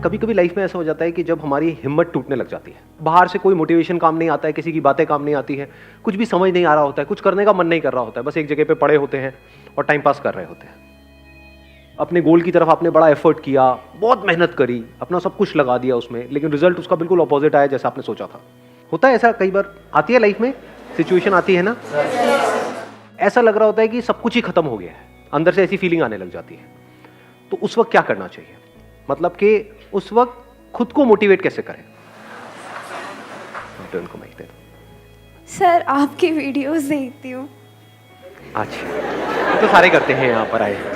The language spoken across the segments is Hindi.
कभी कभी लाइफ में ऐसा हो जाता है कि जब हमारी हिम्मत टूटने लग जाती है, बाहर से कोई मोटिवेशन काम नहीं आता है, किसी की बातें काम नहीं आती है, कुछ भी समझ नहीं आ रहा होता है, कुछ करने का मन नहीं कर रहा होता है, बस एक जगह पे पड़े होते हैं और टाइम पास कर रहे होते हैं। अपने गोल की तरफ आपने बड़ा एफर्ट किया, बहुत मेहनत करी, अपना सब कुछ लगा दिया उसमें, लेकिन रिजल्ट उसका बिल्कुल अपोजिट आया जैसा आपने सोचा था। होता है ऐसा, कई बार आती है लाइफ में सिचुएशन आती है ना, ऐसा लग रहा होता है कि सब कुछ ही खत्म हो गया है, अंदर से ऐसी फीलिंग आने लग जाती है। तो उस वक्त क्या करना चाहिए, मतलब कि उस वक्त खुद को मोटिवेट कैसे करें? उनको माइक दे दो। सर आपकी वीडियोस देखती हूँ। अच्छा, तो सारे करते हैं यहाँ पर आए हैं।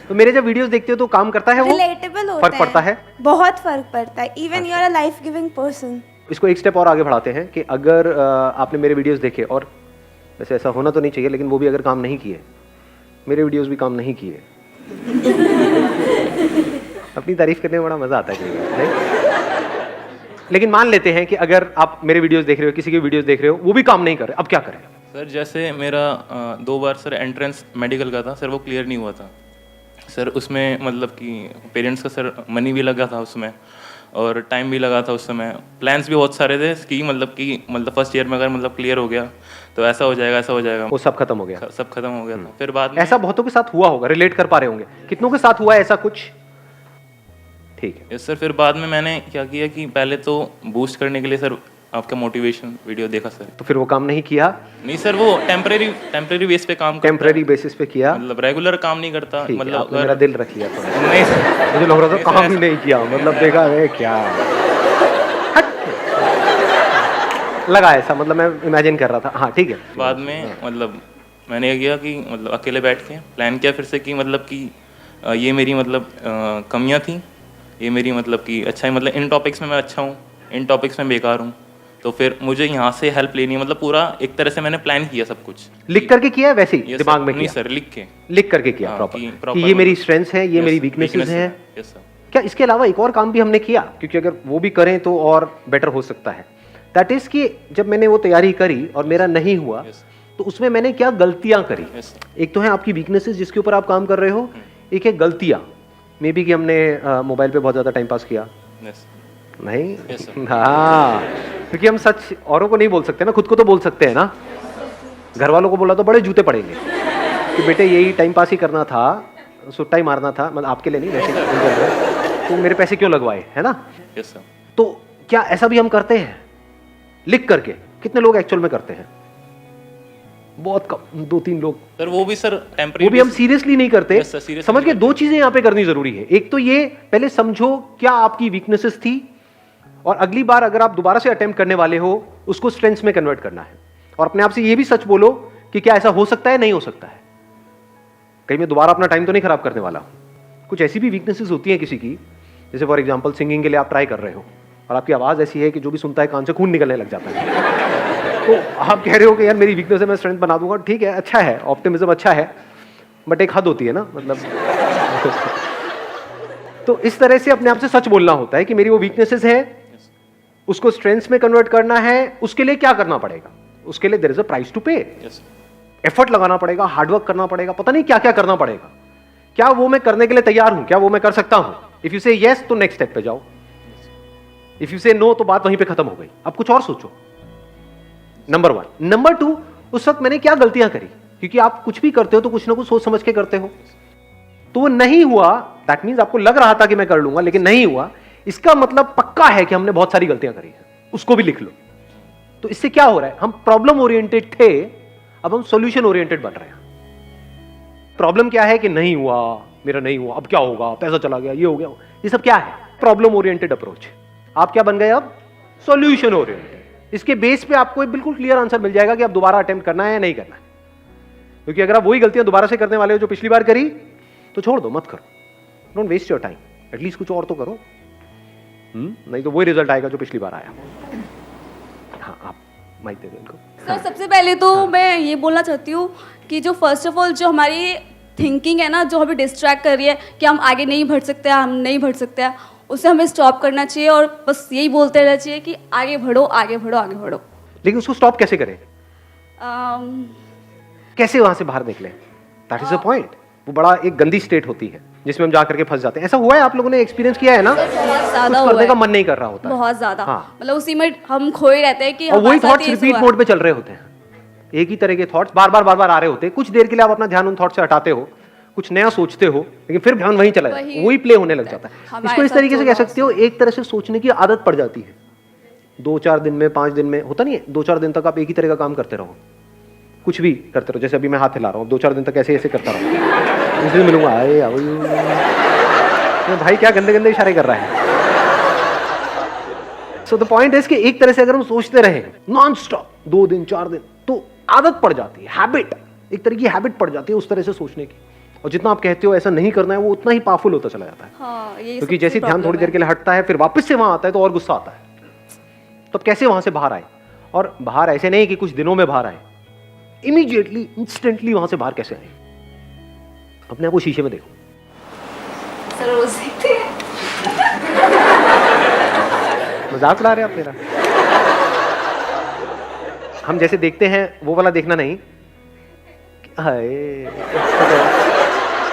तो मेरे जब वीडियोस देखते हो तो काम करता है, वो रिलेटेबल होता फर्क पड़ता है, बहुत फर्क पड़ता है। Even you are a life giving person. इसको एक स्टेप और आगे बढ़ाते हैं कि अगर आपने मेरे वीडियोस देखे, और वैसे ऐसा होना तो नहीं चाहिए, लेकिन वो भी अगर काम नहीं किए, मेरे वीडियोस भी काम नहीं किए अपनी तारीफ करने में बड़ा मजा आता है, लेकिन मान लेते हैं कि अगर आप मेरे वीडियोस देख रहे हो, किसी के वीडियोस देख रहे हो, वो भी काम नहीं कर रहे, अब क्या करें? सर जैसे मेरा 2 बार सर एंट्रेंस मेडिकल का था सर, वो क्लियर नहीं हुआ था सर। उसमें मतलब कि पेरेंट्स का सर मनी भी लगा था उसमें, और टाइम भी लगा था उस समय। प्लान्स भी बहुत सारे थे कि मतलब फर्स्ट ईयर में अगर मतलब क्लियर हो गया तो ऐसा हो जाएगा, ऐसा हो जाएगा, वो सब खत्म हो गया, सब खत्म हो गया था। फिर बाद में ऐसा बहुतों के साथ हुआ होगा, रिलेट कर पा रहे होंगे, कितनों के साथ हुआ है ऐसा कुछ? ठीक है। Yes sir. फिर बाद में मैंने क्या किया कि पहले तो बूस्ट करने के लिए सर आपका मोटिवेशन वीडियो देखा सर। तो फिर वो काम नहीं किया? नहीं सर, वो टेम्परेरी बेस पे काम करता है। टेम्परेरी बेसिस पे किया, मतलब रेगुलर काम नहीं करता। मतलब मेरा दिल रख लिया थोड़ा। नहीं सर, मुझे लग रहा था काम ही नहीं किया, मतलब देखा है क्या लगा ऐसा, मतलब मैं इमेजिन कर रहा था। हाँ ठीक है। बाद में मतलब मैंने ये किया कि मतलब अकेले बैठ के प्लान किया फिर से कि मतलब कि ये मेरी मतलब कमियां थी, ये मेरी मतलब कि अच्छा है, मतलब इन टॉपिक्स में मैं अच्छा हूँ, इन टॉपिक्स में बेकार हूँ, तो फिर मुझे यहाँ से हेल्प लेनी है। मतलब पूरा एक तरह से मैंने प्लान किया सब कुछ। लिख करके किया है वैसे ही दिमाग में? नहीं किया सर, लिख करके किया हाँ, प्रॉपर कि ये मेरी स्ट्रेंथ्स है, ये मेरी वीकनेसेस है। क्या इसके अलावा एक और काम भी हमने किया? क्योंकि अगर वो भी करें तो और बेटर हो सकता है। दैट इज कि जब मैंने वो तैयारी करी और मेरा नहीं हुआ, तो उसमें मैंने क्या गलतियां करी? एक तो है आपकी वीकनेसेस जिसके ऊपर आप काम कर रहे हो, एक है गलतियां। मे बी कि हमने मोबाइल पे बहुत ज्यादा टाइम पास किया। नहीं हाँ, क्योंकि हम सच औरों को नहीं बोल सकते ना, खुद को तो बोल सकते हैं ना। घर वालों को बोला तो बड़े जूते पड़ेंगे कि बेटे यही टाइम पास ही करना था, सुट्टा ही मारना था, मतलब आपके लिए नहीं वैसे, तो मेरे पैसे क्यों लगवाए, है ना? तो क्या ऐसा भी हम करते हैं लिख करके? कितने लोग एक्चुअल में करते हैं? बहुत कम, 2-3 लोग सर। वो भी सर टेम्परेरी, वो भी हम सीरियसली नहीं करते। समझ के दो चीजें यहाँ पे करनी जरूरी है। एक तो ये पहले समझो क्या आपकी वीकनेसेस थी, और अगली बार अगर आप दोबारा से अटेम्प्ट करने वाले हो उसको स्ट्रेंथ्स में कन्वर्ट करना है। और अपने आप से ये भी सच बोलो कि क्या ऐसा हो सकता है, नहीं हो सकता है, कहीं मैं दोबारा अपना टाइम तो नहीं खराब करने वाला हूं। कुछ ऐसी भी वीकनेसेस होती हैं किसी की, जैसे फॉर एग्जांपल सिंगिंग के लिए आप ट्राई कर रहे हो और आपकी आवाज ऐसी है कि जो भी सुनता है कान से खून निकलने लग जाता है, तो आप कह रहे हो कि यार मेरी वीकनेस है, मैं स्ट्रेंथ बना दूंगा। ठीक है, अच्छा है, ऑप्टिमिज्म अच्छा है, बट एक हद होती है ना, मतलब तो इस तरह से अपने आप से सच बोलना होता है कि मेरी वो वीकनेसेस है, उसको स्ट्रेंथ्स में कन्वर्ट करना है। उसके लिए क्या करना पड़ेगा? उसके लिए there is a price to pay. Effort लगाना पड़ेगा, हार्डवर्क करना पड़ेगा, पता नहीं क्या क्या करना पड़ेगा। क्या वो मैं करने के लिए तैयार हूं? क्या वो मैं कर सकता हूं? इफ यू से यस तो नेक्स्ट स्टेप पे जाओ, इफ यू से नो तो बात वहीं पे खत्म हो गई, अब कुछ और सोचो। नंबर 1। नंबर 2, उस वक्त मैंने क्या गलतियां करी? क्योंकि आप कुछ भी करते हो तो कुछ ना कुछ सोच समझ के करते हो, तो वो नहीं हुआ, दैट मींस आपको लग रहा था कि मैं कर लूंगा लेकिन नहीं हुआ, इसका मतलब पक्का है कि हमने बहुत सारी गलतियां करी है, उसको भी लिख लो। तो इससे क्या हो रहा है, हम प्रॉब्लम ओरिएंटेड थे, अब हम सॉल्यूशन ओरिएंटेड बन रहे हैं। प्रॉब्लम क्या है कि नहीं हुआ, मेरा नहीं हुआ, अब क्या होगा, पैसा चला गया, ये हो गया, ये सब क्या है? Problem oriented approach. आप क्या बन गए अब? Solution oriented. इसके बेस पे आपको एक बिल्कुल क्लियर आंसर मिल जाएगा कि आप दोबारा अटेम्प्ट करना है या नहीं करना है। क्योंकि अगर आप वही गलतियां दोबारा से करने वाले हो जो पिछली बार करी, तो छोड़ दो, मत करो, don't waste your time, at least कुछ और तो करो। नहीं तो वही रिजल्ट आएगा जो पिछली बार आया। हाँ, आप माइक दे दो इनको। सर सबसे पहले तो मैं ये बोलना चाहती हूँ कि जो फर्स्ट ऑफ ऑल जो हमारी थिंकिंग है ना, जो हमें डिस्ट्रैक्ट कर रही है कि हम आगे नहीं बढ़ सकते, हम नहीं बढ़ सकते हैं, उसे हमें स्टॉप करना चाहिए और बस यही बोलते रहना चाहिए कि आगे बढ़ो, आगे बढ़ो, आगे बढ़ो। लेकिन उसको स्टॉप कैसे करें? कैसे वहां से बाहर निकले? That is the point. वो बड़ा एक गंदी स्टेट होती है। जिसमें हम जा करके फंस जाते हैं। ऐसा हुआ है, आप लोगों ने एक्सपीरियंस किया है ना? बहुत ज्यादा कुछ हुआ करने का है, मन नहीं कर रहा होता है। बहुत ज्यादा। हाँ। मतलब उसी में हम खोए रहते हैं कि और वही हमारे साथ थॉट्स ये रिपीट हुआ। मोड पे चल रहे होते हैं, एक ही तरह के थॉट्स बार बार आ रहे होते हैं। कुछ देर के लिए आप अपना ध्यान उन थॉट से हटाते हो, कुछ नया सोचते हो, लेकिन फिर ध्यान वहीं चला जाता है, वही प्ले होने लग जाता है। हमारे इसको इस साथ तरीके से तो कह सकते हो, एक तरह से सोचने की आदत पड़ जाती है। 2-4 दिन में, 5 दिन में, होता नहीं है, 2-4 दिन तक आप एक ही तरह का काम करते रहो, कुछ भी करते रहो। जैसे अभी मैं हाथ हिला रहा हूँ, 2-4 दिन तक ऐसे ऐसे करता रहो, इसलिए मिलूंगा, अरे भाई क्या गंदे गंदे इशारे कर रहा है। सो द पॉइंट इज कि एक तरह से अगर हम सोचते रहे नॉन स्टॉप 2 दिन 4 दिन, तो आदत पड़ जाती है, हैबिट, एक तरह की हैबिट पड़ जाती है उस तरह से सोचने की। और जितना आप कहते हो ऐसा नहीं करना है, वो उतना ही पावरफुल होता चला जाता है। हाँ, ये क्योंकि सबसे जैसे ध्यान problem थोड़ी देर है। के लिए हटता है, फिर वापस से वहां आता है, तो और गुस्सा आता है। तो अब कैसे वहां से बाहर आए? और बाहर ऐसे नहीं कि कुछ दिनों में बाहर आए, इमीडिएटली, इंस्टेंटली वहां से बाहर कैसे आए? अपने आप को शीशे में देखो। सर रोज देखते हैं। मजाक उड़ा रहे हैं आप मेरा? हम जैसे देखते हैं वो वाला देखना नहीं, हाय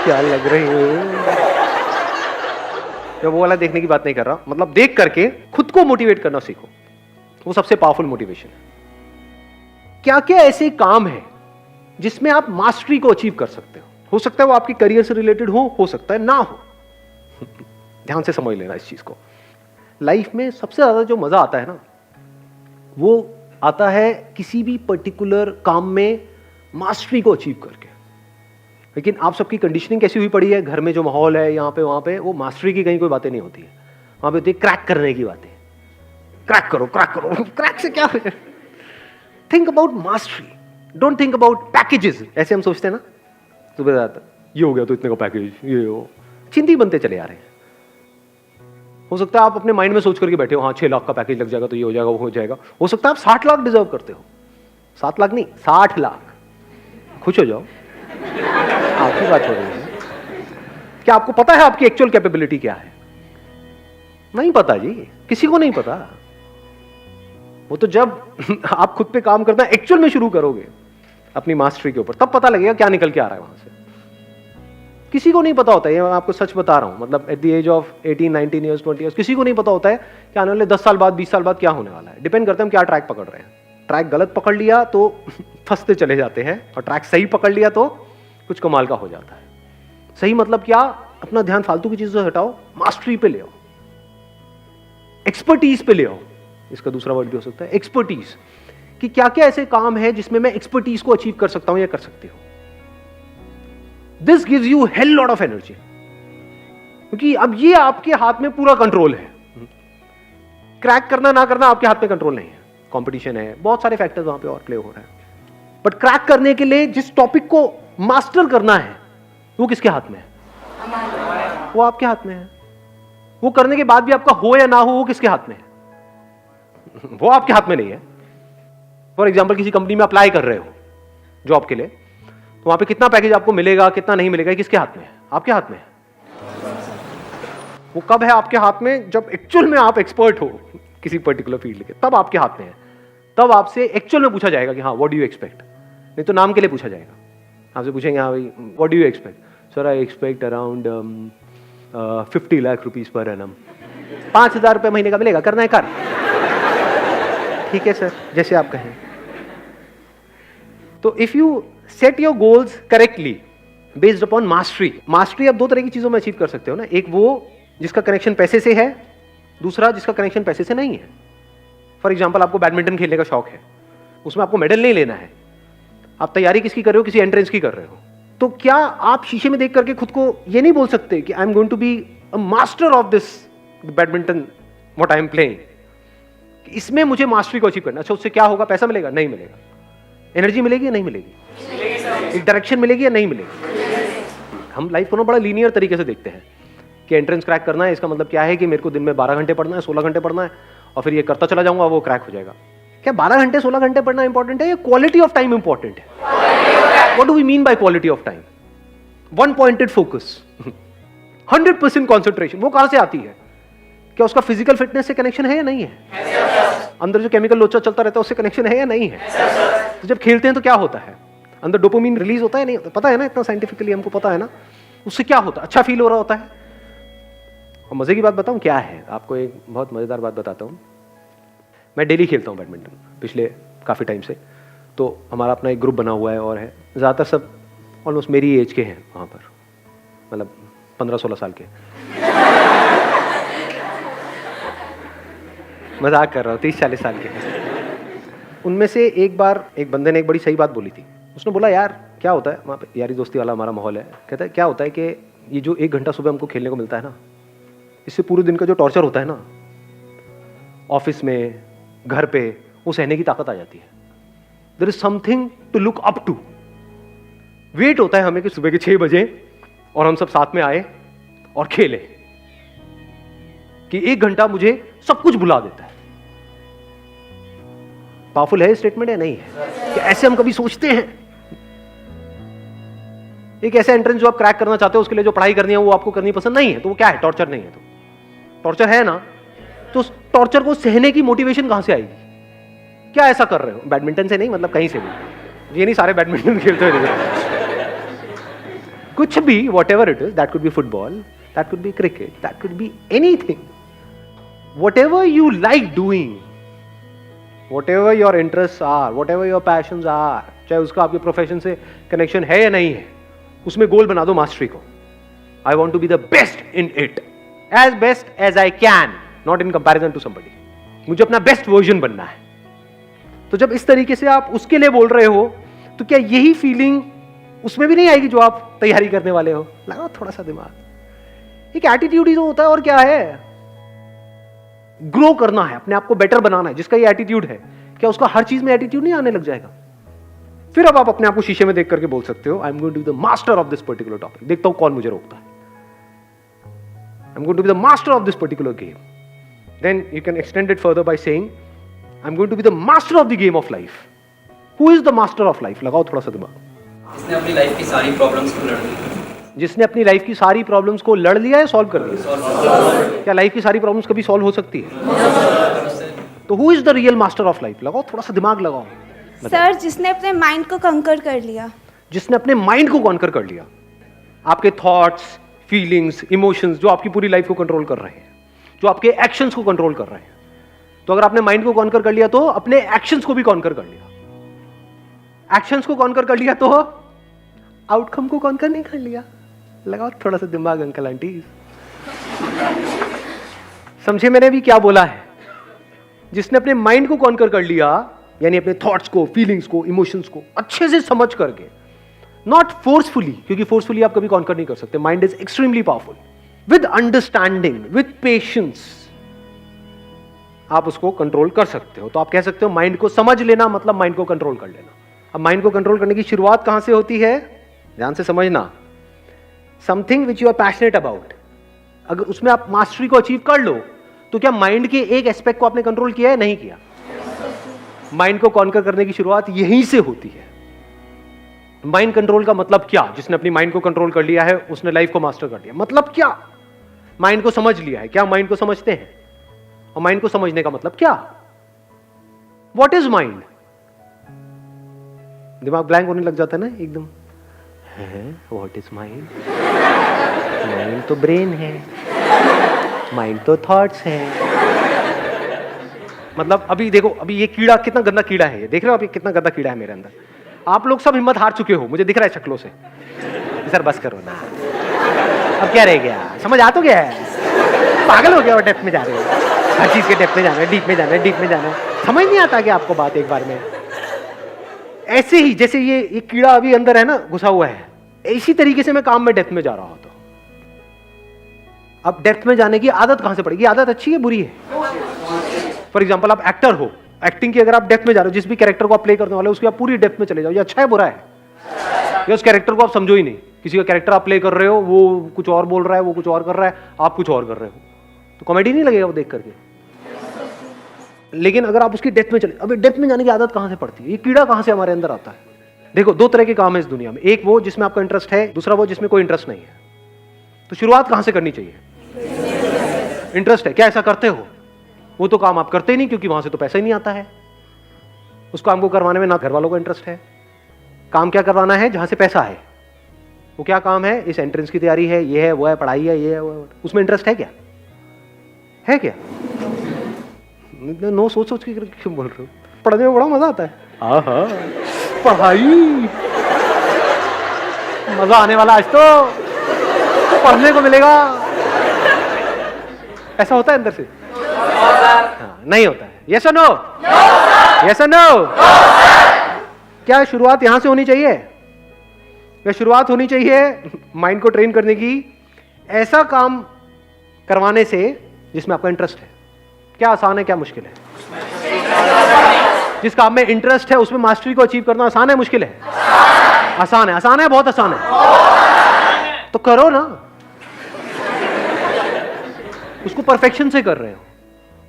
क्या लग रही है, मैं वो वाला देखने की बात नहीं कर रहा। मतलब देख करके खुद को मोटिवेट करना सीखो, वो सबसे पावरफुल मोटिवेशन है। क्या क्या ऐसे काम है जिसमें आप मास्टरी को अचीव कर सकते हो सकता है वो आपके करियर से रिलेटेड हो सकता है ना हो। ध्यान से समझ लेना इस चीज को। लाइफ में सबसे ज्यादा जो मजा आता है ना, वो आता है किसी भी पर्टिकुलर काम में मास्टरी को अचीव करके। लेकिन आप सबकी कंडीशनिंग कैसी हुई पड़ी है, घर में जो माहौल है, यहाँ पे वहां पे, वो मास्टरी की कहीं कोई बातें नहीं होती है। वहां पे होती है क्रैक करने की बातें, क्रैक करो क्रैक करो। क्रैक से क्या हो जाए? Think about mastery, don't think about packages. ऐसे हम सोचते हैं ना, सुबह जाता ये हो गया तो इतने का पैकेज, ये हो, चिंती बनते चले आ रहे हैं। हो सकता है आप अपने माइंड में सोच करके बैठे हो, हाँ 6 लाख का पैकेज लग जाएगा तो ये हो जाएगा, वो हो जाएगा। हो सकता है आप 60 लाख डिजर्व करते हो, 7 लाख नहीं 60 लाख। खुश हो जाओ, आपकी बात हो रही है। क्या आपको पता है आपकी एक्चुअल कैपेबिलिटी क्या है? नहीं पता जी, किसी को नहीं पता। वो तो जब आप खुद पे काम करना एक्चुअल में शुरू करोगे अपनी मास्टरी के ऊपर, तब पता लगेगा क्या निकल के आ रहा है वहां से। किसी को नहीं पता होता है, ये मैं आपको सच बता रहा हूं। मतलब at the age of 18, 19 years, 20 years, किसी को नहीं पता होता है कि आने वाले 10 साल बाद, 20 साल बाद क्या होने वाला है। डिपेंड करता है हम क्या ट्रैक पकड़ रहे हैं। ट्रैक गलत पकड़ लिया तो फंसते चले जाते हैं, और ट्रैक सही पकड़ लिया तो कुछ कमाल का हो जाता है। सही मतलब क्या? अपना ध्यान फालतू की चीजों से हटाओ, मास्टरी पे ले आओ, एक्सपर्टीज पे ले आओ। इसका दूसरा वर्ड भी हो सकता है एक्सपर्टीज, कि क्या क्या ऐसे काम है जिसमें मैं एक्सपर्टीज को अचीव कर सकता हूं या कर सकती हूं। This gives you hell lot of energy, क्योंकि अब ये आपके हाथ में पूरा कंट्रोल है। क्रैक करना ना करना आपके हाथ में कंट्रोल नहीं है। कंपटीशन है, बहुत सारे फैक्टर्स वहां पे और प्ले हो रहे हैं। बट क्रैक करने के लिए जिस टॉपिक को मास्टर करना है, वो किसके हाथ में है? वो आपके हाथ में है। वो करने के बाद भी आपका हो या ना हो, वो किसके हाथ में है? वो आपके हाथ में नहीं है। फॉर एग्जाम्पल, किसी कंपनी में अप्लाई कर रहे हो जॉब के लिए, तो वहां पे कितना पैकेज आपको मिलेगा, कितना नहीं मिलेगा, किसके हाथ में है? आपके हाथ में है। वो कब है आपके हाथ में? जब एक्चुअल में आप एक्सपर्ट हो किसी पर्टिकुलर फील्ड के, तब आपके हाथ में है। तब आपसे एक्चुअल में पूछा जाएगा कि हाँ व्हाट डू यू एक्सपेक्ट। नहीं तो नाम के लिए पूछा जाएगा। आपसे पूछेंगे हाँ भाई what do you expect? Sir I expect around 50 lakh rupees per annum. 5,000 रुपये महीने का मिलेगा, करना है कर। ठीक है सर, जैसे आप कहें। तो if you set your goals correctly based upon mastery, mastery आप 2 तरह की चीजों में अचीव कर सकते हो ना। एक वो जिसका कनेक्शन पैसे से है, दूसरा जिसका कनेक्शन पैसे से नहीं है। फॉर एग्जाम्पल, आपको बैडमिंटन खेलने का शौक है, उसमें आपको मेडल नहीं लेना है, आप तैयारी किसकी कर रहे हो? किसी एंट्रेंस की कर रहे हो। तो क्या आप शीशे में देख करके खुद को ये नहीं बोल सकते कि I am going to be a master of this badminton what I am playing, इसमें मुझे मास्टरी को अचीव करना। अच्छा, उससे क्या होगा? पैसा मिलेगा? नहीं मिलेगा। एनर्जी मिलेगी या नहीं मिलेगी? एक डायरेक्शन मिलेगी या नहीं मिलेगी? हम लाइफ को ना बड़ा लीनियर तरीके से देखते हैं कि एंट्रेंस क्रैक करना है, इसका मतलब क्या है कि मेरे को दिन में 12 घंटे पढ़ना है, 16 घंटे पढ़ना है, और फिर ये करता चला जाऊंगा, वो क्रैक हो जाएगा। क्या 12 घंटे 16 घंटे पढ़ना इंपॉर्टेंट है या क्वालिटी ऑफ टाइम इंपॉर्टेंट है? What do we mean by quality of time? One pointed focus, 100% concentration. वो कहां से आती है? क्या उसका फिजिकल फिटनेस से कनेक्शन है या नहीं है? अंदर जो केमिकल लोचा चलता रहता है उससे कनेक्शन है या नहीं है? तो जब खेलते हैं तो क्या होता है? अंदर डोपामिन रिलीज होता है नहीं होता? पता है ना, इतना साइंटिफिकली हमको पता है ना। उससे क्या होता है? अच्छा फील हो रहा होता है। और मजे की बात बताऊं क्या है, आपको एक बहुत मजेदार बात बताता हूं। मैं डेली खेलता हूं बैडमिंटन पिछले काफी टाइम से। तो हमारा अपना एक ग्रुप बना हुआ है और है, ज्यादातर सब ऑलमोस्ट मेरी एज के हैं वहां पर, मतलब 15-16 साल के। मजाक कर रहा हूँ, 30-40 साल के हैं। उनमें से एक बार एक बंदे ने एक बड़ी सही बात बोली थी। उसने बोला, यार क्या होता है वहाँ पे, यारी दोस्ती वाला हमारा माहौल है, कहता है क्या होता है कि ये जो 1 घंटा सुबह हमको खेलने को मिलता है ना, इससे पूरे दिन का जो टॉर्चर होता है ना ऑफिस में, घर पे, वो सहने की ताकत आ जाती है। There is something to look up to. Weight होता है हमें कि सुबह के 6 बजे और हम सब साथ में आए और खेले, कि 1 घंटा मुझे सब कुछ भुला देता है। पावरफुल है स्टेटमेंट या नहीं है? कि ऐसे हम कभी सोचते हैं? एक ऐसा एंट्रेंस जो आप क्रैक करना चाहते हो, उसके लिए जो पढ़ाई करनी है वो आपको करनी पसंद नहीं है, तो वो क्या है? टॉर्चर नहीं है। तो टॉर्चर है ना, तो उस टॉर्चर को सहने की मोटिवेशन कहां से आएगी? क्या ऐसा कर रहे हो? बैडमिंटन से नहीं, मतलब कहीं से भी। ये नहीं सारे बैडमिंटन खेलते हुए कुछ भी, what ever it is, that could be football, that could be cricket, that could be anything, what ever you like doing, whatever your interests are, whatever your passions are, चाहे उसका आपके प्रोफेशन से कनेक्शन है या नहीं है, उसमें गोल बना दो मास्टरी को। I want to be the best in it, as best as I can, not in comparison to somebody. मुझे अपना बेस्ट वर्जन बनना है। तो जब इस तरीके से आप उसके लिए बोल रहे हो, तो क्या यही फीलिंग उसमें भी नहीं आएगी जो आप तैयारी करने वाले हो? लगाओ थोड़ा सा दिमाग। एक एटीट्यूड ही तो होता है, और क्या है? ग्रो करना है, अपने आप को बेटर बनाना है। जिसका ये एटीट्यूड है, क्या उसका हर चीज में एटीट्यूड नहीं आने लग जाएगा? फिर अब आप अपने आप को शीशे में देख करके बोल सकते हो, I am going to be the master of this particular topic. देखता हूं कौन मुझे रोकता है। I am going to be the master of this particular game. Then you can extend it further by saying, I am going to be the master of the game of life. Who is the master of life? लगाओ थोड़ा सा दिमाग। जिसने अपनी लाइफ की सारी प्रॉब्लम्स को लड़ लिया। जिसने अपनी लाइफ की सारी प्रॉब्लम्स को लड़ लिया है, सॉल्व कर दिया। क्या लाइफ की सारी प्रॉब्लम्स कभी सॉल्व हो सकती है? तो who is the real master of life? लगाओ थोड़ा सा दिमाग लगाओ। सर, जिसने अपने माइंड को कंकर कर लिया। जिसने अपने माइंड को कॉन्कर कर लिया, आपके थॉट्स, फीलिंग्स, इमोशंस जो आपकी पूरी लाइफ को कंट्रोल कर रहे हैं, जो आपके एक्शंस को कंट्रोल कर रहे हैं। तो अगर आपने माइंड को कॉन्कर कर लिया, तो अपने एक्शंस को भी कॉन्कर कर लिया। एक्शंस को कॉन्कर कर लिया, तो आउटकम को कॉन्कर नहीं कर लिया। लगाओ थोड़ा सा दिमाग अंकल आंटी। समझे मैंने भी क्या बोला है? जिसने अपने माइंड को कॉन्कर कर लिया, यानी अपने थॉट्स को, फीलिंग्स को, इमोशंस को अच्छे से समझ करके, नॉट फोर्सफुली, क्योंकि फोर्सफुली आप कभी कॉन्कर नहीं कर सकते। Mind is extremely powerful. With understanding, with patience आप उसको कंट्रोल कर सकते हो। तो आप कह सकते हो माइंड को समझ लेना मतलब माइंड को कंट्रोल कर लेना। अब माइंड को कंट्रोल करने की शुरुआत कहां से होती है? ध्यान से समझना। Something which you are passionate about, अगर उसमें आप मास्टरी को अचीव कर लो, तो क्या माइंड के एक एस्पेक्ट को आपने कंट्रोल किया है? नहीं किया। माइंड को कॉन्कर करने की शुरुआत यहीं से होती है। माइंड कंट्रोल का मतलब क्या? जिसने अपनी माइंड को कंट्रोल कर लिया है, उसने लाइफ को मास्टर कर लिया। मतलब क्या? माइंड को समझ लिया है। क्या माइंड को समझते हैं? और माइंड को समझने का मतलब क्या? What is mind? दिमाग ब्लैंक होने लग जाता है ना एकदम। What is mind? माइंड तो ब्रेन है, माइंड तो थॉट्स है। मतलब अभी देखो, अभी ये कीड़ा कितना गंदा कीड़ा है, ये देख रहे हो आप? ये कितना गंदा कीड़ा है मेरे अंदर। आप लोग सब हिम्मत हार चुके हो, मुझे दिख रहा है शक्लों से। सर बस करो ना, अब क्या रह गया? समझ आ तो गया है? पागल हो गया और डेप्थ में जा रहे हो? हर चीज के डेप्थ में जाना है, डीप में जाना है, डीप में जाना है। समझ नहीं आता कि आपको बात एक बार में? ऐसे ही जैसे ये कीड़ा अभी अंदर है ना, घुसा हुआ है, इसी तरीके से मैं काम में डेप्थ में जा रहा हूं। तो अब डेप्थ में जाने की आदत कहां से पड़ेगी? आदत अच्छी है बुरी है? फॉर एग्जाम्पल आप एक्टर हो, एक्टिंग की अगर आप डेप्थ में जा रहे हो, जिस भी कैरेक्टर को आप प्ले करने वाले हो उसकी आप पूरी डेप्थ में चले जाओ, ये अच्छा है बुरा है? या उस कैरेक्टर को आप समझो ही नहीं। किसी का कैरेक्टर आप प्ले कर रहे हो, वो कुछ और बोल रहा है, वो कुछ और कर रहा है, आप कुछ और कर रहे हो, तो कॉमेडी नहीं लगेगा वो देख करके? लेकिन अगर आप उसकी डेप्थ में चले, अभी डेप्थ में जाने की आदत कहां से पड़ती है? ये कीड़ा कहां से हमारे अंदर आता है? देखो, 2 तरह के काम है इस दुनिया में। एक वो जिसमें आपका इंटरेस्ट है, दूसरा वो जिसमें कोई इंटरेस्ट नहीं है। तो शुरुआत कहां से करनी चाहिए? इंटरेस्ट है, क्या ऐसा करते हो? वो तो काम आप करते ही नहीं, क्योंकि वहां से तो पैसा ही नहीं आता है। उस काम को करवाने में ना घर वालों को इंटरेस्ट है। काम क्या करवाना है? जहां से पैसा है। वो क्या काम है, इस एंट्रेंस की तैयारी है, ये है, वो है, पढ़ाई है, ये है, वो है, उसमें इंटरेस्ट है क्या? है क्या? नो, सोच सोच के क्यों बोल रहे हो? पढ़ने में बड़ा मजा आता है। हाँ, पढ़ाई मजा आने वाला, आज तो पढ़ने को मिलेगा। ऐसा होता है अंदर से? हाँ, नहीं होता है। यस और नो? यस और नो? क्या शुरुआत यहां से होनी चाहिए? या शुरुआत होनी चाहिए माइंड को ट्रेन करने की ऐसा काम करवाने से जिसमें आपका इंटरेस्ट है? क्या आसान है, क्या मुश्किल है? जिस काम में इंटरेस्ट है उसमें मास्टरी को अचीव करना आसान है, मुश्किल है? आसान है। आसान है, बहुत आसान है। तो करो ना, उसको परफेक्शन से कर रहे हो,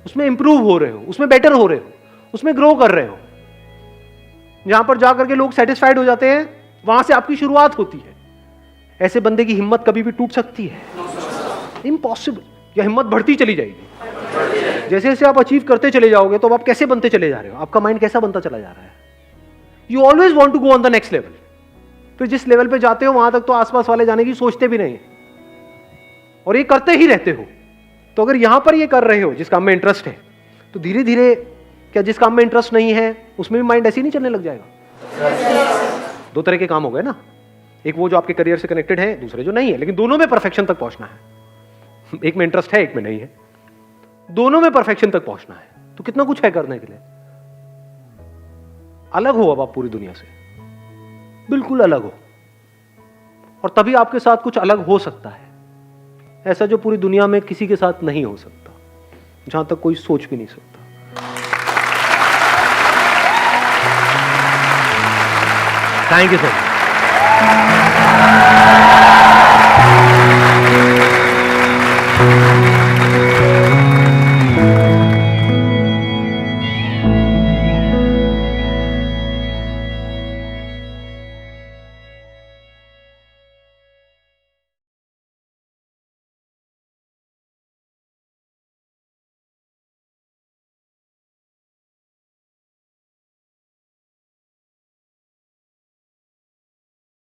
उसमें इंप्रूव हो रहे हो, उसमें बेटर हो रहे हो, उसमें ग्रो कर रहे हो। जहां पर जाकर के लोग सेटिस्फाइड हो जाते हैं, वहां से आपकी शुरुआत होती है। ऐसे बंदे की हिम्मत कभी भी टूट सकती है? इम्पॉसिबल। या हिम्मत बढ़ती चली जाएगी। जैसे जैसे आप अचीव करते चले जाओगे तो आप कैसे बनते चले जा रहे हो, आपका माइंड कैसा बनता चला जा रहा है। You always want to go on the next level. फिर जिस लेवल पे जाते हो वहां तक तो आसपास वाले जाने की सोचते भी नहीं, और ये करते ही रहते हो। तो अगर यहां पर ये कर रहे हो जिस काम में इंटरेस्ट है, तो धीरे धीरे क्या जिस काम में इंटरेस्ट नहीं है उसमें भी माइंड ऐसे ही नहीं चलने लग जाएगा? दो तरह के काम हो गए ना, एक वो जो आपके करियर से कनेक्टेड है, दूसरे जो नहीं है, लेकिन दोनों में परफेक्शन तक पहुंचना है। एक में इंटरेस्ट है, एक में नहीं है, दोनों में परफेक्शन तक पहुंचना है। तो कितना कुछ है करने के लिए। अलग हो अब आप पूरी दुनिया से, बिल्कुल अलग हो, और तभी आपके साथ कुछ अलग हो सकता है, ऐसा जो पूरी दुनिया में किसी के साथ नहीं हो सकता, जहां तक कोई सोच भी नहीं सकता। Thank you sir.